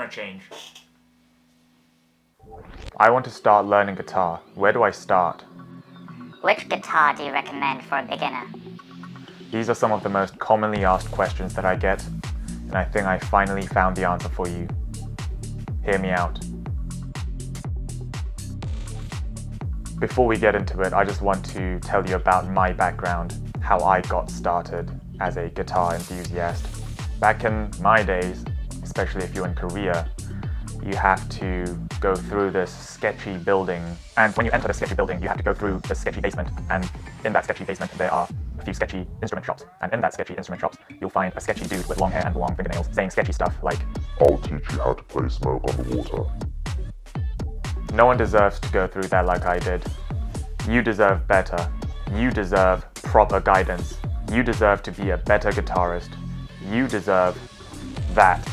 want to change. I want to start learning guitar. Where do I start? Which guitar do you recommend for a beginner? These are some of the most commonly asked questions that I get, and I think I finally found the answer for you. Hear me out. Before we get into it, I just want to tell you about my background, how I got started as a guitar enthusiast. Back in my days, especially if you're in Korea, you have to go through this sketchy building, and when you enter the sketchy building, you have to go through the sketchy basement, and in that sketchy basement there are a few sketchy instrument shops, and in that sketchy instrument shops you'll find a sketchy dude with long hair and long fingernails saying sketchy stuff like, "I'll teach you how to play Smoke on the Water." No one deserves to go through that like I did. You deserve better. You deserve proper guidance. You deserve to be a better guitarist. You deserve that.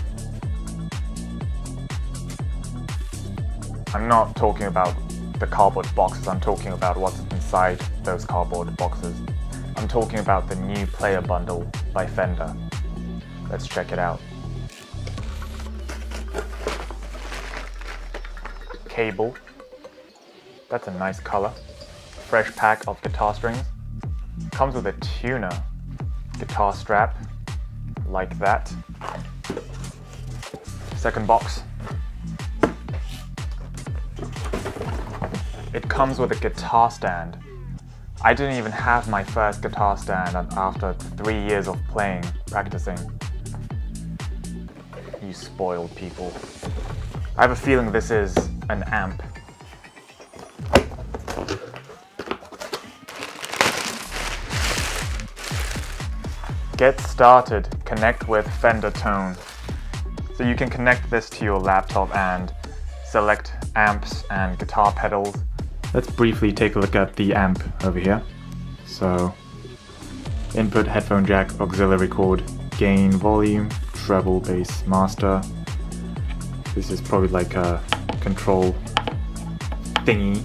I'm not talking about the cardboard boxes, I'm talking about what's inside those cardboard boxes. I'm talking about the new player bundle by Fender. Let's check it out. Cable. That's a nice color. Fresh pack of guitar strings. Comes with a tuner. Guitar strap. Like that. Second box. It comes with a guitar stand. I didn't even have my first guitar stand after 3 years of practicing. You spoiled people. I have a feeling this is an amp. Get started, connect with Fender Tone. So you can connect this to your laptop and select amps and guitar pedals. Let's briefly take a look at the amp over here. So, input, headphone jack, auxiliary cord, gain, volume, treble, bass, master. This is probably like a control thingy.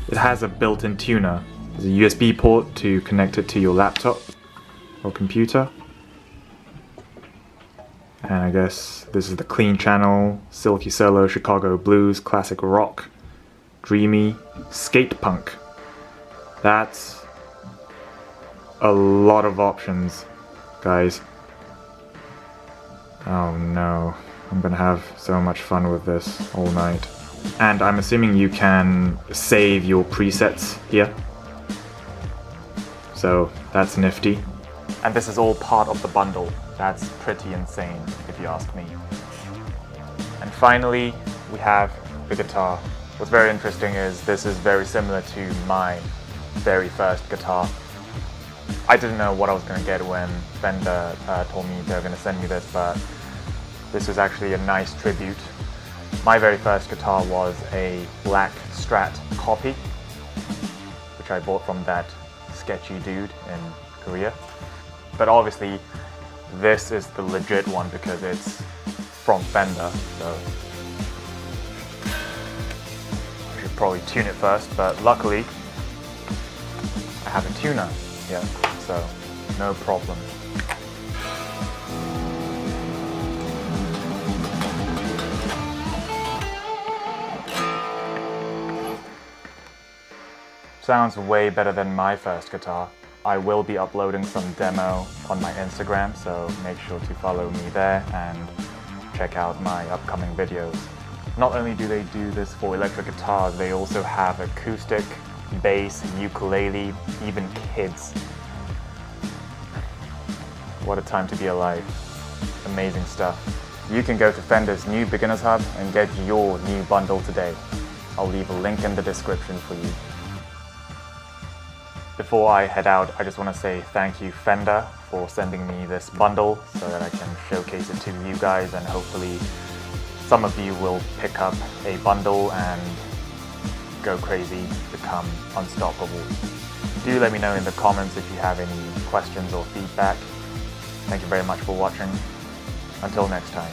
It has a built-in tuner. There's a USB port to connect it to your laptop or computer. And I guess this is the clean channel, silky solo, Chicago blues, classic rock, dreamy, skate punk. That's a lot of options, guys. Oh no, I'm gonna have so much fun with this all night. And I'm assuming you can save your presets here. So that's nifty. And this is all part of the bundle. That's pretty insane, if you ask me. And finally, we have the guitar. What's very interesting is this is very similar to my very first guitar. I didn't know what I was going to get when Fender told me they were going to send me this, but this is actually a nice tribute. My very first guitar was a black Strat copy, which I bought from that sketchy dude in Korea. But obviously, this is the legit one because it's from Fender, so I should probably tune it first, but luckily I have a tuner here, so no problem. Sounds way better than my first guitar. I will be uploading some demo on my Instagram, so make sure to follow me there and check out my upcoming videos. Not only do they do this for electric guitars, they also have acoustic, bass, ukulele, even kids. What a time to be alive. Amazing stuff. You can go to Fender's new Beginners Hub and get your new bundle today. I'll leave a link in the description for you. Before I head out, I just want to say thank you, Fender, for sending me this bundle so that I can showcase it to you guys, and hopefully some of you will pick up a bundle and go crazy, become unstoppable. Do let me know in the comments if you have any questions or feedback. Thank you very much for watching. Until next time.